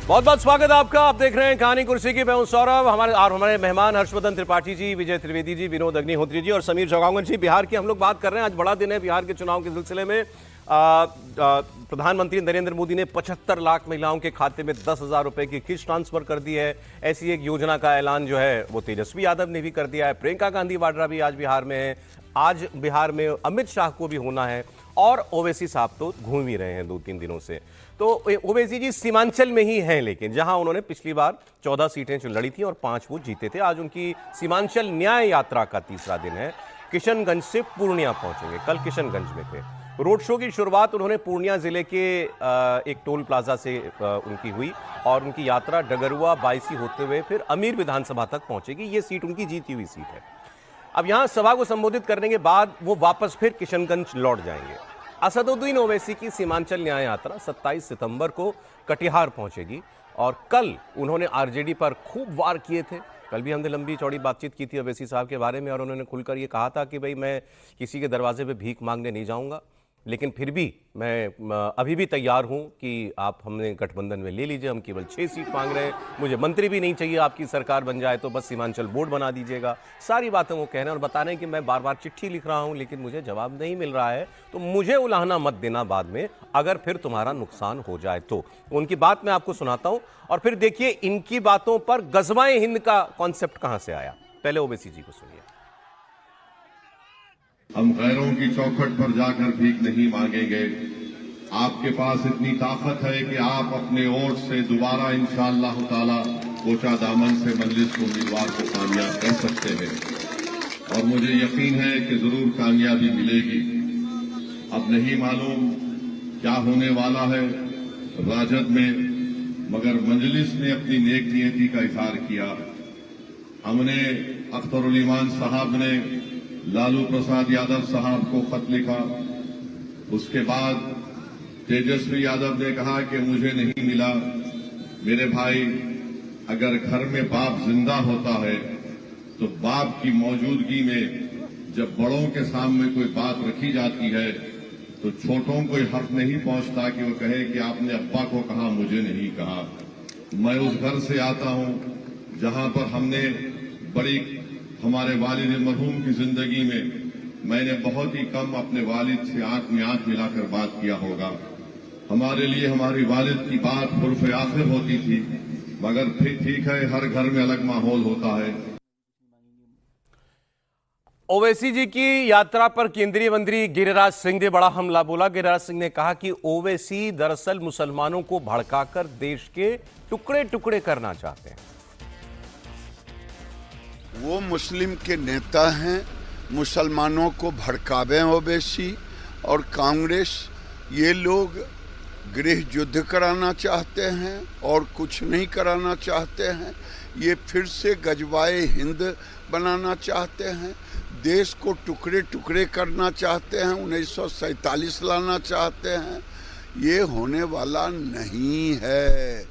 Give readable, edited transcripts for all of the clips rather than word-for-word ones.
बहुत बहुत स्वागत है आपका। आप देख रहे हैं कहानी कुर्सी की। मैं हूं सौरभ। हमारे मेहमान हर्षवर्धन त्रिपाठी जी, विजय त्रिवेदी जी, विनोद अग्निहोत्री जी और समीर चौगांवकर जी। बिहार की हम लोग बात कर रहे हैं। आज बड़ा दिन है बिहार के चुनाव के सिलसिले में। प्रधानमंत्री नरेंद्र मोदी ने 75 लाख महिलाओं के खाते में 10,000 रुपए की किस्त ट्रांसफर कर दी है। ऐसी एक योजना का ऐलान जो है वो तेजस्वी यादव ने भी कर दिया है। प्रियंका गांधी वाड्रा भी आज बिहार में है। आज बिहार में अमित शाह को भी होना है और ओवैसी साहब तो घूम ही रहे हैं 2-3 दिनों से। तो ओवैसी जी सीमांचल में ही हैं, लेकिन जहां उन्होंने पिछली बार 14 सीटें जो लड़ी थी और 5 वो जीते थे। आज उनकी सीमांचल न्याय यात्रा का तीसरा दिन है। किशनगंज से पूर्णिया पहुंचेंगे। कल किशनगंज में थे। रोड शो की शुरुआत उन्होंने पूर्णिया जिले के एक टोल प्लाजा से उनकी हुई और उनकी यात्रा डगरुआ बायसी होते हुए फिर अमीर विधानसभा तक पहुंचेगी। ये सीट उनकी जीती हुई सीट है। अब यहां सभा को संबोधित करने के बाद वो वापस फिर किशनगंज लौट जाएंगे। असदुद्दीन ओवैसी की सीमांचल न्याय यात्रा 27 सितंबर को कटिहार पहुंचेगी और कल उन्होंने आरजेडी पर खूब वार किए थे। कल भी हमने लंबी चौड़ी बातचीत की थी ओवैसी साहब के बारे में और उन्होंने खुलकर ये कहा था कि भाई मैं किसी के दरवाजे पे भीख मांगने नहीं जाऊंगा, लेकिन फिर भी मैं अभी भी तैयार हूं कि आप हमने गठबंधन में ले लीजिए। हम केवल 6 सीट मांग रहे हैं, मुझे मंत्री भी नहीं चाहिए, आपकी सरकार बन जाए तो बस सीमांचल बोर्ड बना दीजिएगा। सारी बातें वो कह रहे हैं और बता रहे हैं कि मैं बार बार चिट्ठी लिख रहा हूं लेकिन मुझे जवाब नहीं मिल रहा है, तो मुझे उलाहना मत देना बाद में, अगर फिर तुम्हारा नुकसान हो जाए तो। उनकी बात मैं आपको सुनाता हूं और फिर देखिए इनकी बातों पर गजवाए हिंद का कॉन्सेप्ट कहां से आया। पहले ओवैसी जी को सुनिए। हम गैरों की चौखट पर जाकर भीख नहीं मांगेंगे। आपके पास इतनी ताकत है कि आप अपने वोट से दोबारा इंशाअल्लाह ताला कोचा दामन से मजलिस को उम्मीदवार को कामयाब कर सकते हैं और मुझे यकीन है कि जरूर कामयाबी मिलेगी। अब नहीं मालूम क्या होने वाला है राजद में, मगर मजलिस ने अपनी नेक नियति का इजहार किया। हमने अख्तरुल ईमान साहब ने लालू प्रसाद यादव साहब को खत लिखा। उसके बाद तेजस्वी यादव ने कहा कि मुझे नहीं मिला। मेरे भाई, अगर घर में बाप जिंदा होता है तो बाप की मौजूदगी में जब बड़ों के सामने कोई बात रखी जाती है तो छोटों को हक नहीं पहुंचता कि वो कहे कि आपने अब्बा को कहा, मुझे नहीं कहा। मैं उस घर से आता हूं जहां पर हमने बड़ी हमारे वालिद मरहूम की जिंदगी में मैंने बहुत ही कम अपने वालिद से आंख में आंख मिलाकर बात किया होगा। हमारे लिए हमारी वालिद की बात उर्फ आखिर होती थी, मगर फिर ठीक है, हर घर में अलग माहौल होता है। ओवैसी जी की यात्रा पर केंद्रीय मंत्री गिरिराज सिंह ने बड़ा हमला बोला। गिरिराज सिंह ने कहा कि ओवैसी दरअसल मुसलमानों को भड़काकर देश के टुकड़े टुकड़े करना चाहते हैं। वो मुस्लिम के नेता हैं, मुसलमानों को भड़कावे ओवैसी और कांग्रेस। ये लोग गृह युद्ध कराना चाहते हैं और कुछ नहीं कराना चाहते हैं। ये फिर से गजवाए हिंद बनाना चाहते हैं, देश को टुकड़े टुकड़े करना चाहते हैं, 1947 लाना चाहते हैं। ये होने वाला नहीं है।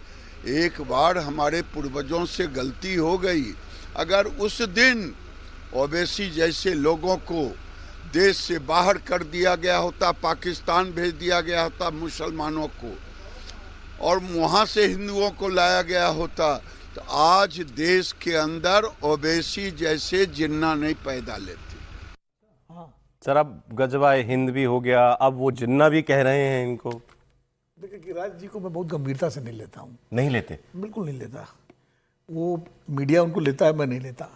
एक बार हमारे पूर्वजों से गलती हो गई। अगर उस दिन ओवैसी जैसे लोगों को देश से बाहर कर दिया गया होता, पाकिस्तान भेज दिया गया होता मुसलमानों को, और वहाँ से हिंदुओं को लाया गया होता, तो आज देश के अंदर ओवैसी जैसे जिन्ना नहीं पैदा लेते। सर, अब गजवाए हिंद भी हो गया, अब वो जिन्ना भी कह रहे हैं इनको। देखिए, गिरिराज जी को मैं बहुत गंभीरता से नहीं लेता हूँ। नहीं लेते? बिल्कुल नहीं लेता। वो मीडिया उनको लेता है, मैं नहीं लेता।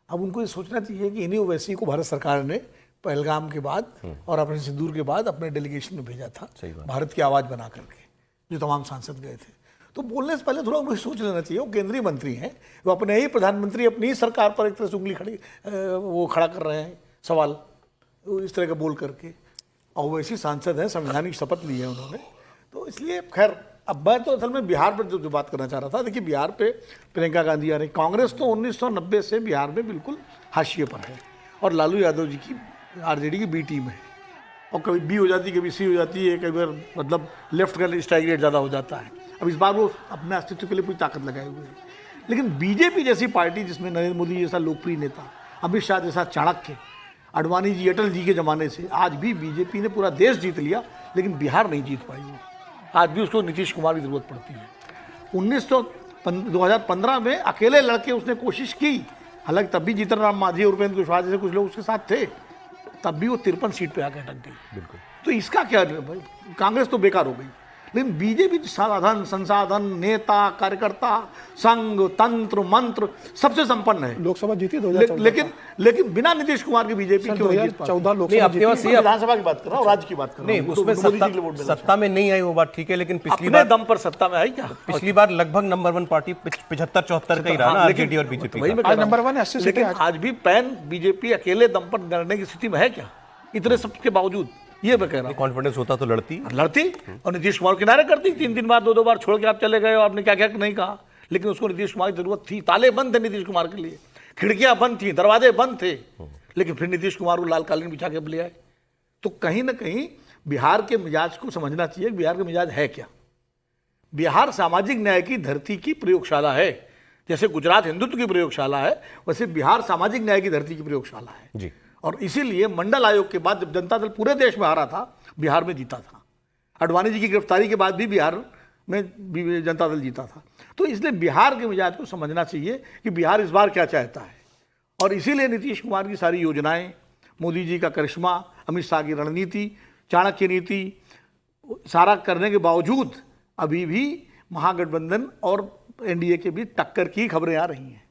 अब उनको ये सोचना चाहिए कि इन्हीं ओवैसी को भारत सरकार ने पहलगाम के बाद और अपने सिंदूर के बाद अपने डेलीगेशन में भेजा था, भारत की आवाज़ बना करके, जो तमाम सांसद गए थे। तो बोलने से पहले थोड़ा उनको सोच लेना चाहिए। वो केंद्रीय मंत्री हैं, वो अपने ही प्रधानमंत्री अपनी ही सरकार पर एक तरह से उंगली खड़ा कर रहे हैं, सवाल इस तरह का बोल करके। ओवैसी सांसद हैं, संवैधानिक शपथ ली है उन्होंने, तो इसलिए खैर। अब मैं तो असल में बिहार पर जो बात करना चाह रहा था, देखिए बिहार पे प्रियंका गांधी आ रही। कांग्रेस तो 1990 से बिहार में बिल्कुल हाशिए पर है और लालू यादव जी की आरजेडी की बी टीम है, और कभी बी हो जाती है, कभी सी हो जाती है, कई बार मतलब लेफ्ट का स्ट्राइक रेट ज़्यादा हो जाता है। अब इस बार वो अपने अस्तित्व के लिए पूरी ताकत लगाए हुए हैं। लेकिन बीजेपी जैसी पार्टी, जिसमें नरेंद्र मोदी जैसा लोकप्रिय नेता, अमित शाह जैसा चाणक्य, अडवाणी जी, अटल जी के ज़माने से आज भी बीजेपी ने पूरा देश जीत लिया, लेकिन बिहार नहीं जीत पाई। वो आज भी उसको नीतीश कुमार की जरूरत पड़ती है। 2015 में अकेले लड़के उसने कोशिश की, हालांकि तब भी जीतन राम मांझी और उपेंद्र कुशवाहा जैसे कुछ लोग उसके साथ थे, तब भी वो 53 सीट पे आकर अटक गई। बिल्कुल। तो इसका क्या, कांग्रेस तो बेकार हो गई, लेकिन बीजेपी साधन संसाधन नेता कार्यकर्ता संघ तंत्र मंत्र सबसे संपन्न है। लोकसभा जीती 2014 लेकिन बिना नीतीश कुमार के बीजेपी क्यों नहीं जीत पाती? 2014 नहीं, लोकसभा अपने पास जीती। ये विधानसभा की बात कर रहा हूँ, राज्य की बात कर रहा नहीं, हूँ। उसमें तो मोदी जी के लिए वोट देना सत्ता में नहीं आई वो बात ठीक है, लेकिन पिछली अपने बार दम पर सत्ता में आई क्या? पिछली बार लगभग नंबर 1 पार्टी 75-74 का ही रहा ना, आरजेडी और बीजेपी वही मैं का। कह आज रहा नंबर हूँ। 1 है, 80 लेकिन सीटें आज भी पैन बीजेपी अकेले दम पर लड़ने की स्थिति में है क्या, इतने सबके बावजूद? ये मैं कह रहा हूँ। कॉन्फिडेंस होता तो लड़ती। और नीतीश कुमार किनारे करती, 3 बार 2 बार छोड़ के आप चले गए और आपने क्या क्या नहीं कहा, लेकिन उसको नीतीश कुमार की जरूरत थी। ताले बंद थे नीतीश कुमार के लिए, खिड़कियां बंद थी, दरवाजे बंद थे, लेकिन फिर नीतीश कुमार को लाल कालीन बिछा के ले आए। तो कहीं ना कहीं बिहार के मिजाज को समझना चाहिए, बिहार का मिजाज है क्या। बिहार सामाजिक न्याय की धरती की प्रयोगशाला है, जैसे गुजरात हिंदुत्व की प्रयोगशाला है, वैसे बिहार सामाजिक न्याय की धरती की प्रयोगशाला है जी। और इसीलिए मंडल आयोग के बाद जब जनता दल पूरे देश में हारा था, बिहार में जीता था। अडवाणी जी की गिरफ्तारी के बाद भी बिहार में जनता दल जीता था। तो इसलिए बिहार के मिजाज को समझना चाहिए कि बिहार इस बार क्या चाहता है, और इसीलिए नीतीश कुमार की सारी योजनाएं, मोदी जी का करिश्मा, अमित शाह की रणनीति, चाणक्य नीति, सारा करने के बावजूद अभी भी महागठबंधन और एनडीए के बीच टक्कर की खबरें आ रही हैं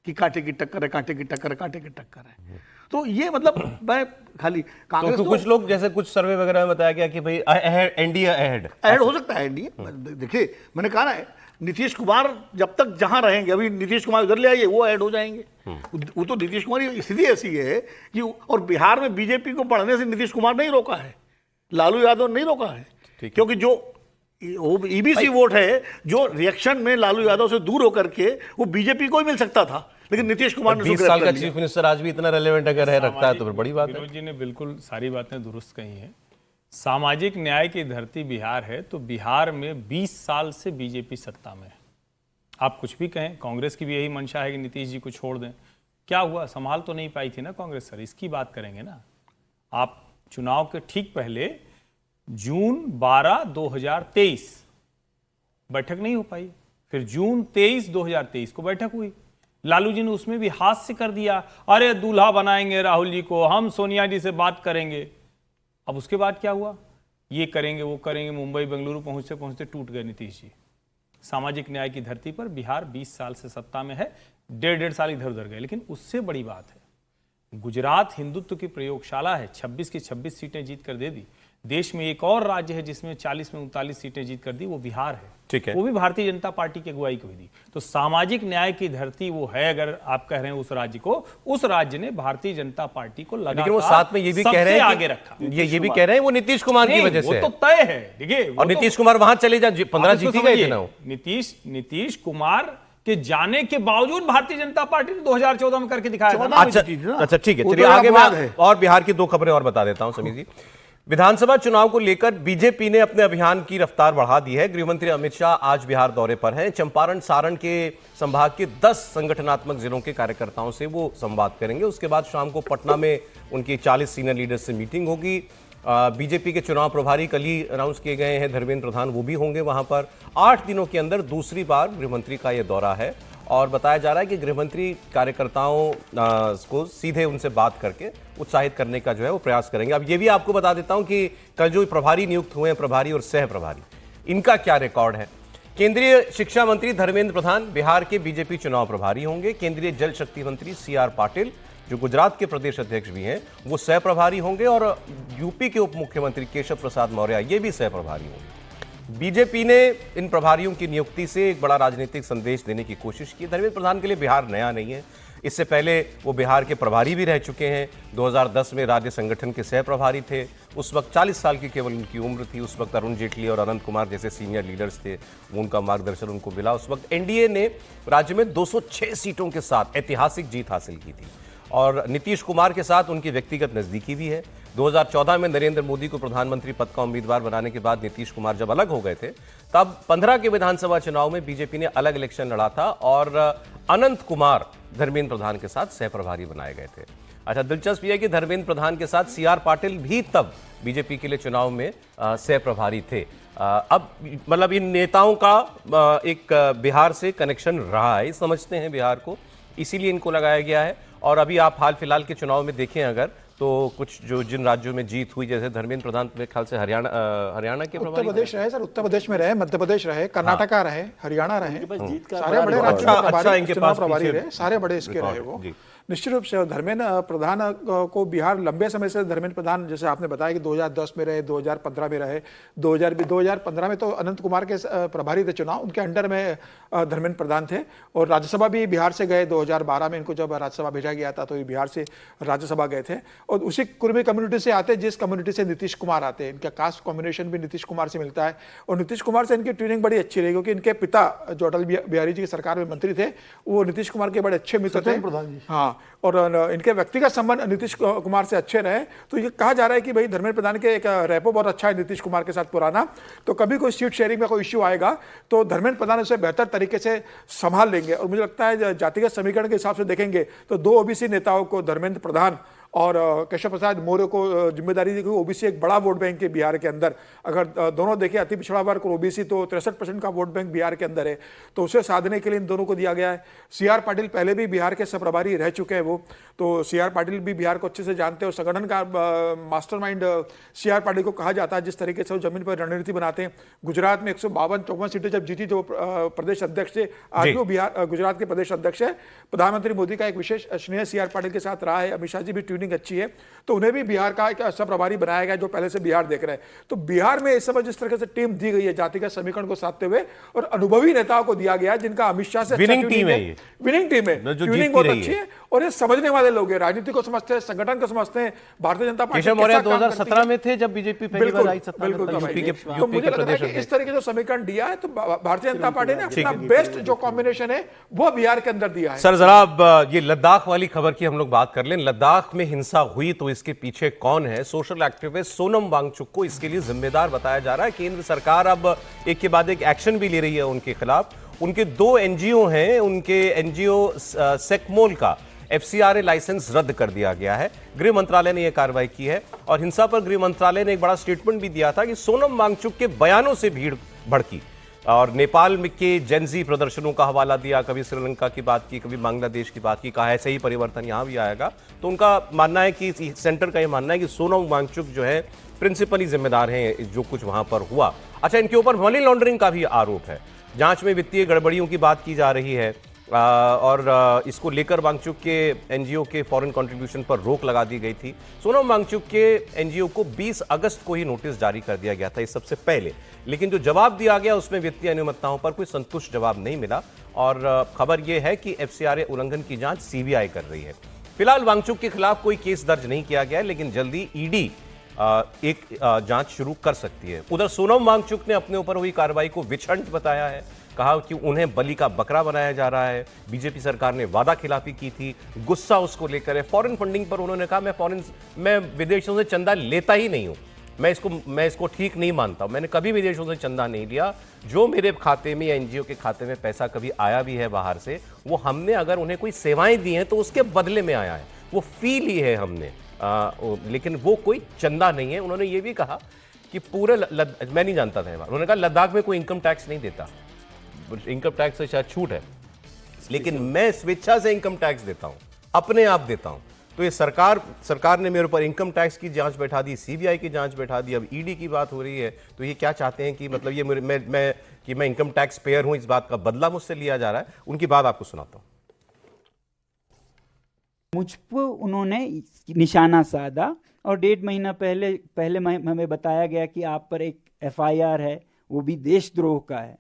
कि कांटे की टक्कर है, कांटे की टक्कर है, कांटे की टक्कर है। तो ये मतलब मैं खाली कांग्रेस तो कुछ लोग जैसे कुछ सर्वे वगैरह में बताया गया कि भाई एनडीए अहेड हो सकता है एनडीए। देखिए मैंने कहा ना, नीतीश कुमार जब तक जहां रहेंगे, अभी नीतीश कुमार उधर ले आइए वो ऐड हो जाएंगे। वो तो नीतीश कुमार की स्थिति ऐसी है कि, और बिहार में बीजेपी को बढ़ने से नीतीश कुमार नहीं रोका है, लालू यादव नहीं रोका है, क्योंकि जो ईबीसी वोट है, जो रिएक्शन में लालू यादव से दूर होकर के वो बीजेपी को ही मिल सकता था, लेकिन नीतीश कुमार ने 20 साल का चीफ मिनिस्टर आज भी इतना रेलेवेंट अगर है रखता है तो फिर बड़ी बात है। विनोद जी ने बिल्कुल सारी बातें दुरुस्त कही हैं। सामाजिक न्याय की धरती बिहार है, तो बिहार में 20 साल से बीजेपी सत्ता में है। आप कुछ भी कहें, कांग्रेस की भी यही मंशा है कि नीतीश जी को छोड़ दें। क्या हुआ, संभाल तो नहीं पाई थी ना कांग्रेस सर, इसकी बात करेंगे ना। आप चुनाव के ठीक पहले जून 12, 2023 बैठक नहीं हो पाई, फिर जून 23, 2023 को बैठक हुई। लालू जी ने उसमें भी हास्य कर दिया, अरे दूल्हा बनाएंगे राहुल जी को, हम सोनिया जी से बात करेंगे। अब उसके बाद क्या हुआ, ये करेंगे वो करेंगे, मुंबई बेंगलुरु पहुंचते पहुंचते टूट गए नीतीश जी। सामाजिक न्याय की धरती पर बिहार 20 साल से सत्ता में है, 1.5 साल इधर उधर गए। लेकिन उससे बड़ी बात है, गुजरात हिंदुत्व की प्रयोगशाला है, 26 की 26 सीटें जीत कर दे दी। देश में एक और राज्य है जिसमें 40 में 39 सीटें जीत कर दी, वो बिहार है। ठीक है, वो भी भारतीय जनता पार्टी की अगुवाई को ही दी। तो सामाजिक न्याय की धरती वो है, अगर आप कह रहे हैं उस राज्य को, उस राज्य ने भारतीय जनता पार्टी को लगातार, लेकिन वो साथ में ये भी कह रहे हैं आगे रखा, ये भी कह रहे हैं वो नीतीश कुमार की वजह से वो तो तय है। देखिए, और नीतीश कुमार वहां चले जाए, 15 जीती गए थे ना। नीतीश कुमार के जाने के बावजूद भारतीय जनता पार्टी ने 2014 में करके दिखाया था। अच्छा ठीक है, चलिए आगे मैं और बिहार की 2 खबरें और बता देता हूं समीर जी। विधानसभा चुनाव को लेकर बीजेपी ने अपने अभियान की रफ्तार बढ़ा दी है। गृहमंत्री अमित शाह आज बिहार दौरे पर हैं। चंपारण सारण के संभाग के 10 संगठनात्मक जिलों के कार्यकर्ताओं से वो संवाद करेंगे। उसके बाद शाम को पटना में उनकी 40 सीनियर लीडर्स से मीटिंग होगी। बीजेपी के चुनाव प्रभारी कल ही अनाउंस किए गए हैं, धर्मेंद्र प्रधान, वो भी होंगे वहां पर। 8 दिनों के अंदर दूसरी बार गृहमंत्री का यह दौरा है और बताया जा रहा है कि गृहमंत्री कार्यकर्ताओं को सीधे उनसे बात करके उत्साहित करने का जो है वो प्रयास करेंगे। अब ये भी आपको बता देता हूं कि कल जो प्रभारी नियुक्त हुए हैं, प्रभारी और सह प्रभारी, इनका क्या रिकॉर्ड है। केंद्रीय शिक्षा मंत्री धर्मेंद्र प्रधान बिहार के बीजेपी चुनाव प्रभारी होंगे। केंद्रीय जल शक्ति मंत्री CR पाटिल, जो गुजरात के प्रदेश अध्यक्ष भी हैं, वो सह प्रभारी होंगे। और यूपी के उप मुख्यमंत्री केशव प्रसाद मौर्य, ये भी सह प्रभारी होंगे। बीजेपी ने इन प्रभारियों की नियुक्ति से एक बड़ा राजनीतिक संदेश देने की कोशिश की। धर्मेंद्र प्रधान के लिए बिहार नया नहीं है, इससे पहले वो बिहार के प्रभारी भी रह चुके हैं। 2010 में राज्य संगठन के सह प्रभारी थे। उस वक्त 40 साल की केवल उनकी उम्र थी। उस वक्त अरुण जेटली और अनंत कुमार जैसे सीनियर लीडर्स थे, उनका मार्गदर्शन उनको मिला। उस वक्त एनडीए ने राज्य में 206 सीटों के साथ ऐतिहासिक जीत हासिल की थी और नीतीश कुमार के साथ उनकी व्यक्तिगत नजदीकी भी है। 2014 में नरेंद्र मोदी को प्रधानमंत्री पद का उम्मीदवार बनाने के बाद नीतीश कुमार जब अलग हो गए थे, तब 15 के विधानसभा चुनाव में बीजेपी ने अलग इलेक्शन लड़ा था और अनंत कुमार धर्मेंद्र प्रधान के साथ सह प्रभारी बनाए गए थे। अच्छा, दिलचस्प यह है कि धर्मेंद्र प्रधान के साथ CR पाटिल भी तब बीजेपी के लिए चुनाव में सह प्रभारी थे। अब मतलब इन नेताओं का एक बिहार से कनेक्शन रहा है, समझते हैं बिहार को, इसीलिए इनको लगाया गया है। और अभी आप हाल फिलहाल के चुनाव में देखें अगर, तो कुछ जो जिन राज्यों में जीत हुई, जैसे धर्मेंद्र प्रधान मेरे ख्याल से हरियाणा के उत्तर प्रदेश रहे सर, उत्तर प्रदेश में रहे, मध्य प्रदेश रहे, कर्नाटका रहे, हरियाणा रहे, सारे बड़े राज्यों में चुनाव प्रभारी रहे, सारे बड़े इसके रहे वो। निश्चित रूप से धर्मेंद्र प्रधान को बिहार लंबे समय से, धर्मेंद्र प्रधान जैसे आपने बताया कि 2010 में रहे, 2015 में रहे, 2015 में तो अनंत कुमार के प्रभारी थे चुनाव, उनके अंडर में धर्मेंद्र प्रधान थे। और राज्यसभा भी बिहार से गए, 2012 में इनको जब राज्यसभा भेजा गया था तो ये बिहार से राज्यसभा गए थे। और उसी कुर्मी कम्युनिटी से आते, जिस कम्युनिटी से नीतीश कुमार आते हैं, इनका कास्ट कॉम्बिनेशन भी नीतीश कुमार से मिलता है। और नीतीश कुमार से इनकी ट्यूनिंग बड़ी अच्छी रही, क्योंकि इनके पिता जो अटल बिहारी जी की सरकार में मंत्री थे, वो नीतीश कुमार के बड़े अच्छे मित्र थे। हाँ, और इनके व्यक्तिगत संबंध नीतीश कुमार से अच्छे रहे। तो ये कहा जा रहा है कि भाई धर्मेंद्र प्रधान के एक रैपो बहुत अच्छा है नीतीश कुमार के साथ पुराना, तो कभी कोई सीट शेयरिंग में कोई इश्यू आएगा तो धर्मेंद्र प्रधान उसे बेहतर तरीके से संभाल लेंगे। और मुझे लगता है जातिगत समीकरण के हिसाब से देखेंगे तो 2 ओबीसी नेताओं को, धर्मेंद्र प्रधान और केशव प्रसाद मौर्य को जिम्मेदारी दी। ओबीसी एक बड़ा वोट बैंक है बिहार के अंदर, अगर दोनों देखें अति पिछड़ा वर्ग और ओबीसी, तो 63% का वोट बैंक बिहार के अंदर है, तो उसे साधने के लिए इन दोनों को दिया गया है। CR पाटिल पहले भी बिहार के प्रभारी रह चुके हैं वो, तो CR पाटिल भी बिहार को अच्छे से जानते हैं। और संगठन का मास्टरमाइंड CR पाटिल को कहा जाता है, जिस तरीके से वो जमीन पर रणनीति बनाते हैं। गुजरात में 152-54 सीटें जब जीती, जो प्रदेश अध्यक्ष थे, आज वो बिहार गुजरात के प्रदेश अध्यक्ष है। प्रधानमंत्री मोदी का एक विशेष स्नेह CR पाटिल के साथ रहा है, अमित शाह जी भी अच्छी है, तो उन्हें भी बिहार का एक प्रभारी बनाया गया, जो पहले से बिहार देख रहे हैं। तो बिहार में इस समय जिस तरह से टीम दी गई है जातिगत समीकरण को साधते हुए, और अनुभवी नेताओं को दिया गया है जिनका अमित शाह से विनिंग टीम है, विनिंग टीम है, ट्यूनिंग बहुत अच्छी है, और ये समझने वाले लोग हैं, राजनीति को समझते हैं, संगठन को समझते हैं। भारतीय जनता पार्टी केशव मौर्य 2017 में थे जब बीजेपी पहली बार आई सत्ता में, तो मुझे लगता है कि इस तरीके से समीकरण दिया है, तो भारतीय जनता पार्टी ने अपना बेस्ट जो कॉम्बिनेशन है वो बिहार के अंदर दिया है। सर जरा ये लद्दाख वाली खबर की हम लोग बात कर लें। लद्दाख में हिंसा हुई तो इसके पीछे कौन है? सोशल एक्टिविस्ट सोनम वांगचुक को इसके लिए जिम्मेदार बताया जा रहा है। केंद्र सरकार अब एक के बाद एक एक्शन भी ले रही है उनके खिलाफ। उनके 2 एनजीओ हैं, उनके एनजीओ सेकमोल का FCRA लाइसेंस रद्द कर दिया गया है। गृह मंत्रालय ने यह कार्रवाई की है, और हिंसा पर गृह मंत्रालय ने एक बड़ा स्टेटमेंट भी दिया था कि सोनम वांगचुक के बयानों से भीड़ भड़की, और नेपाल में के जेनजी प्रदर्शनों का हवाला दिया, कभी श्रीलंका की बात की, कभी बांग्लादेश की बात की, कहा ऐसे ही परिवर्तन यहाँ भी आएगा। तो उनका मानना है कि सेंटर का ये मानना है कि सोनम वांगचुक जो है प्रिंसिपली जिम्मेदार हैं जो कुछ वहां पर हुआ। अच्छा, इनके ऊपर मनी लॉन्ड्रिंग का भी आरोप है, जांच में वित्तीय गड़बड़ियों की बात की जा रही है, और इसको लेकर वांगचुक के एनजीओ के फॉरेन कंट्रीब्यूशन पर रोक लगा दी गई थी। सोनम वांगचुक के एनजीओ को 20 अगस्त को ही नोटिस जारी कर दिया गया था, इस सबसे पहले, लेकिन जो जवाब दिया गया उसमें वित्तीय अनियमितताओं पर कोई संतुष्ट जवाब नहीं मिला। और खबर यह है कि FCRA उल्लंघन की जांच CBI कर रही है। फिलहाल वांगचुक के खिलाफ कोई केस दर्ज नहीं किया गया, लेकिन जल्दी ED एक जांच शुरू कर सकती है। उधर सोनम वांगचुक ने अपने ऊपर हुई कार्रवाई को विछंट बताया है, कहा कि उन्हें बलि का बकरा बनाया जा रहा है, बीजेपी सरकार ने वादा खिलाफी की थी, गुस्सा उसको लेकर है। फॉरेन फंडिंग पर उन्होंने कहा मैं विदेशों से चंदा लेता ही नहीं हूं, मैं इसको ठीक नहीं मानता हूं, मैंने कभी विदेशों से चंदा नहीं लिया। जो मेरे खाते में या एनजीओ के खाते में पैसा कभी आया भी है बाहर से, वो हमने अगर उन्हें कोई सेवाएं दी हैं तो उसके बदले में आया है, वो फी ली है हमने, लेकिन वो कोई चंदा नहीं है। उन्होंने ये भी कहा कि पूरे मैं नहीं जानता था, उन्होंने कहा लद्दाख में कोई इनकम टैक्स नहीं देता, इनकम टैक्स से शायद छूट है, लेकिन मैं स्वेच्छा से इनकम टैक्स देता हूं, अपने आप देता हूं। तो ये सरकार ने मेरे ऊपर इनकम टैक्स की जांच बैठा दी, CBI की जांच बैठा दी, अब ED की बात हो रही है। तो ये क्या चाहते हैं कि मतलब ये मैं इनकम टैक्स पेयर हूं, इस बात का बदला मुझसे लिया जा रहा है। उनकी बात आपको सुनाता हूं। मुझ पर उन्होंने निशाना साधा, और 1.5 महीना पहले हमें बताया गया कि आप पर एक FIR है, वो भी देशद्रोह का है।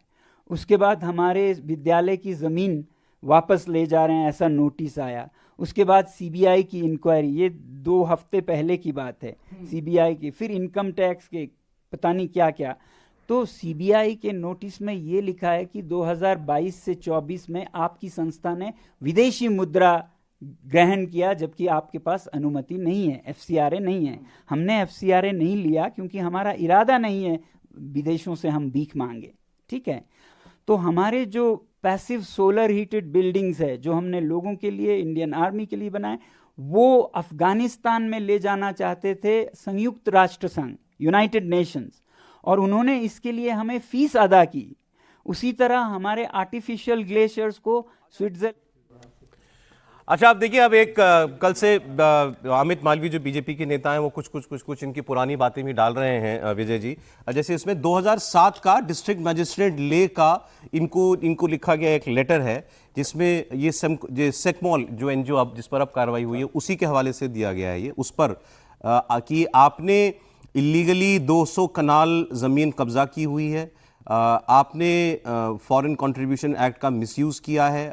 उसके बाद हमारे विद्यालय की ज़मीन वापस ले जा रहे हैं, ऐसा नोटिस आया। उसके बाद CBI की इंक्वायरी, ये 2 हफ्ते पहले की बात है, CBI की, फिर इनकम टैक्स के पता नहीं क्या क्या। तो CBI के नोटिस में ये लिखा है कि 2022 से 24 में आपकी संस्था ने विदेशी मुद्रा ग्रहण किया, जबकि आपके पास अनुमति नहीं है, FCRA नहीं है। हमने FCRA नहीं लिया क्योंकि हमारा इरादा नहीं है विदेशों से हम भीख मांगे, ठीक है। तो हमारे जो पैसिव सोलर हीटेड बिल्डिंग्स है, जो हमने लोगों के लिए, इंडियन आर्मी के लिए बनाए, वो अफगानिस्तान में ले जाना चाहते थे संयुक्त राष्ट्र संघ, यूनाइटेड नेशंस, और उन्होंने इसके लिए हमें फीस अदा की। उसी तरह हमारे आर्टिफिशियल ग्लेशियर्स को स्विट्जरलैंड। अच्छा, आप देखिए, अब एक कल से अमित मालवीय जो बीजेपी के नेता हैं वो कुछ इनकी पुरानी बातें भी डाल रहे हैं विजय जी। जैसे इसमें 2007 का डिस्ट्रिक्ट मजिस्ट्रेट ले का इनको लिखा गया एक लेटर है, जिसमें ये सेकमॉल जो एनजीओ अब जिस पर अब कार्रवाई हुई है उसी के हवाले से दिया गया है ये, उस पर कि आपने इलीगली 200 कनाल ज़मीन कब्जा की हुई है, आपने फॉरेन कंट्रीब्यूशन एक्ट का मिसयूज़ किया है,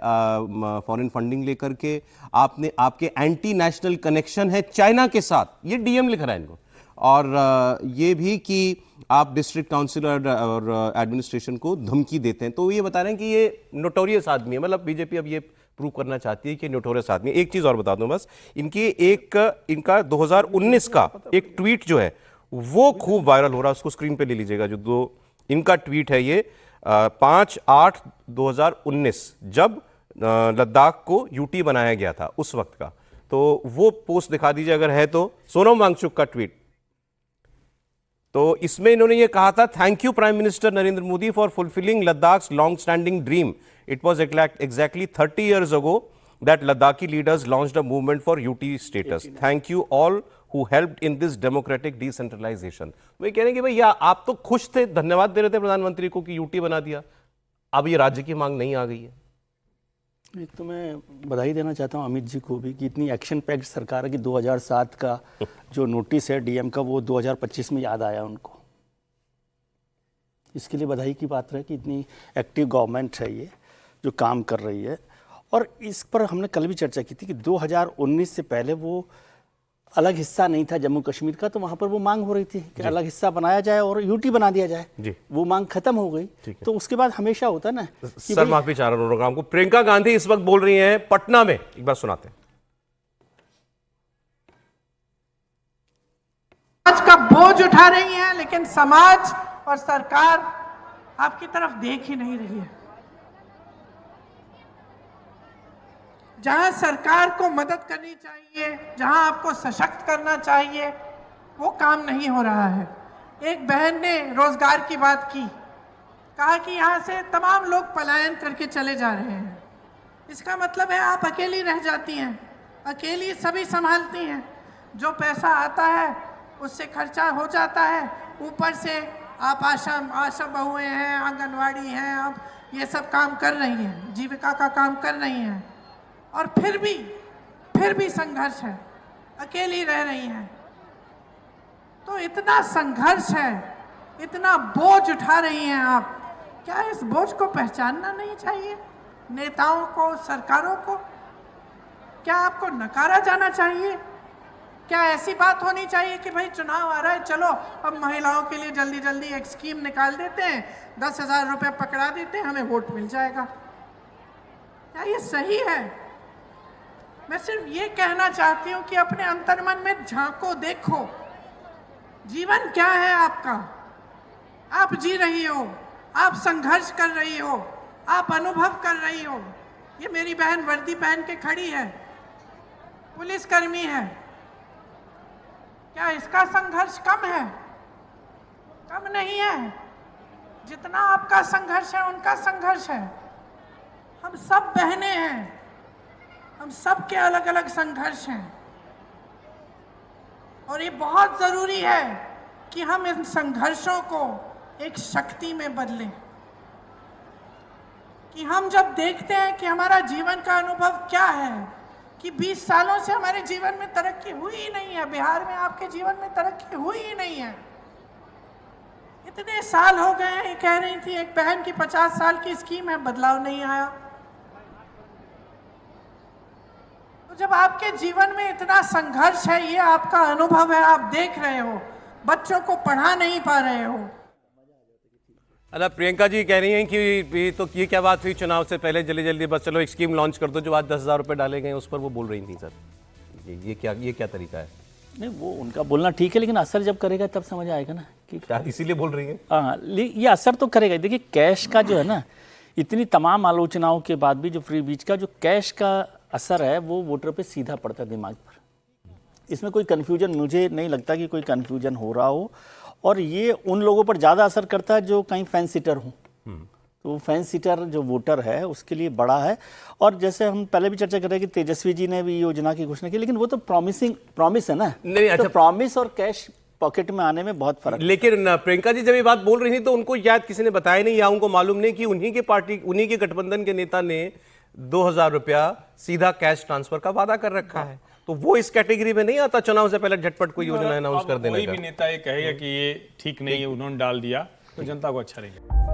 फॉरेन फंडिंग लेकर के, आपके एंटी नेशनल कनेक्शन है चाइना के साथ, ये डीएम लिख रहा है इनको, और ये भी कि आप डिस्ट्रिक्ट काउंसिलर और एडमिनिस्ट्रेशन को धमकी देते हैं। तो ये बता रहे हैं कि ये नोटोरियस आदमी है, मतलब बीजेपी अब ये प्रूव करना चाहती है कि नोटोरियस आदमी। एक चीज़ और बता दूं बस, इनका 2019 का एक ट्वीट जो है वो खूब वायरल हो रहा है, उसको स्क्रीन पे ले लीजिएगा। जो इनका ट्वीट है ये 5/8/2019, जब लद्दाख को यूटी बनाया गया था उस वक्त का, तो वो पोस्ट दिखा दीजिए अगर है तो, सोनम वांगचुक का ट्वीट। तो इसमें इन्होंने ये कहा था, thank you prime minister Narendra Modi for fulfilling Ladakh's long standing dream. It was exactly 30 years ago that Ladakhi leaders launched a movement for UT status. Thank you all who helped in this democratic decentralization. वे कह रहे हैं कि भैया आप तो खुश थे, धन्यवाद दे रहे थे प्रधानमंत्री को कि यूटी बना दिया, अब ये राज्य की मांग नहीं आ गई है। एक तो मैं बधाई देना चाहता हूँ अमित जी को भी कि इतनी एक्शन पैक्ड सरकार है कि 2007 का जो नोटिस है डीएम का वो 2025 में याद आया उनको। इसके लिए बधाई की बात है कि इतनी एक्टिव गवर्नमेंट है ये जो काम कर रही है। और इस पर हमने कल भी चर्चा की थी कि 2019 से पहले वो अलग हिस्सा नहीं था जम्मू कश्मीर का, तो वहाँ पर वो मांग हो रही थी कि अलग हिस्सा बनाया जाए और यूटी बना दिया जाए। वो मांग खत्म हो गई। तो उसके बाद हमेशा होता ना कि सर माफी चाह रहा हूँ आपको, प्रियंका गांधी इस वक्त बोल रही हैं पटना में, एक बार सुनाते हैं। समाज का बोझ उठा रही हैं, लेकिन समाज और सरकार आपकी तरफ देख ही नहीं रही है। जहां सरकार को मदद करनी चाहिए, जहां आपको सशक्त करना चाहिए, वो काम नहीं हो रहा है। एक बहन ने रोजगार की बात की, कहा कि यहाँ से तमाम लोग पलायन करके चले जा रहे हैं। इसका मतलब है आप अकेली रह जाती हैं, अकेली सभी संभालती हैं। जो पैसा आता है उससे खर्चा हो जाता है, ऊपर से आप आशा बहुएं हैं, आंगनवाड़ी हैं, आप ये सब काम कर रही हैं, जीविका का काम कर रही हैं, और फिर भी संघर्ष है, अकेली रह रही हैं। तो इतना संघर्ष है, इतना बोझ उठा रही हैं आप, क्या इस बोझ को पहचानना नहीं चाहिए? नेताओं को, सरकारों को क्या आपको नकारा जाना चाहिए? क्या ऐसी बात होनी चाहिए कि भाई चुनाव आ रहा है, चलो अब महिलाओं के लिए जल्दी जल्दी एक स्कीम निकाल देते हैं, 10,000 रुपये पकड़ा देते हैं, हमें वोट मिल जाएगा? क्या ये सही है? मैं सिर्फ ये कहना चाहती हूँ कि अपने अंतर्मन में झांको, देखो जीवन क्या है आपका। आप जी रही हो, आप संघर्ष कर रही हो, आप अनुभव कर रही हो। ये मेरी बहन वर्दी पहन के खड़ी है, पुलिसकर्मी है, क्या इसका संघर्ष कम है? कम नहीं है। जितना आपका संघर्ष है उनका संघर्ष है। हम सब बहनें हैं, हम सब के अलग अलग संघर्ष हैं, और ये बहुत जरूरी है कि हम इन संघर्षों को एक शक्ति में बदलें। कि हम जब देखते हैं कि हमारा जीवन का अनुभव क्या है, कि 20 सालों से हमारे जीवन में तरक्की हुई ही नहीं है, बिहार में आपके जीवन में तरक्की हुई ही नहीं है, इतने साल हो गए हैं। ये कह रही थी एक बहन की 50 साल की स्कीम है, बदलाव नहीं आया। तो जब आपके जीवन में इतना संघर्ष है, ये आपका अनुभव है, आप देख रहे हो, बच्चों को पढ़ा नहीं पा रहे हो। अरे प्रियंका जी कह रही हैं कि तो ये क्या बात हुई, चुनाव से पहले जल्दी जल्दी बस चलो एक स्कीम लॉन्च कर दो, जो आज 10,000 रुपये डाले गए उस पर वो बोल रही थी। सर ये क्या तरीका है? नहीं, वो उनका बोलना ठीक है, लेकिन असर जब करेगा तब समझ आएगा ना कि इसीलिए बोल रही है। हाँ, ये असर तो करेगा। देखिए कैश का जो है ना, इतनी तमाम आलोचनाओं के बाद भी जो फ्री बीच का जो कैश का असर है वो वोटर पे सीधा पड़ता है दिमाग पर। इसमें कोई कन्फ्यूजन मुझे नहीं लगता कि कोई कन्फ्यूजन हो रहा हो, और ये उन लोगों पर ज़्यादा असर करता है जो कहीं फैन सीटर हों। तो फैन सीटर जो वोटर है उसके लिए बड़ा है। और जैसे हम पहले भी चर्चा कर रहे हैं कि तेजस्वी जी ने भी योजना की घोषणा की, लेकिन वो तो प्रॉमिस है ना। नहीं, अच्छा, तो प्रॉमिस और कैश पॉकेट में आने में बहुत फर्क। लेकिन प्रियंका जी जब ये बात बोल रही थी तो उनको शायद किसी ने बताया नहीं या उनको मालूम नहीं कि उन्हीं के गठबंधन के नेता ने 2000 रुपया सीधा कैश ट्रांसफर का वादा कर रखा है। तो वो इस कैटेगरी में नहीं आता चुनाव से पहले झटपट कोई योजना अनाउंस कर देने कोई का। भी नेता ये कहेगा कि ये ठीक नहीं है, उन्होंने डाल दिया, तो जनता को अच्छा नहीं लगेगा।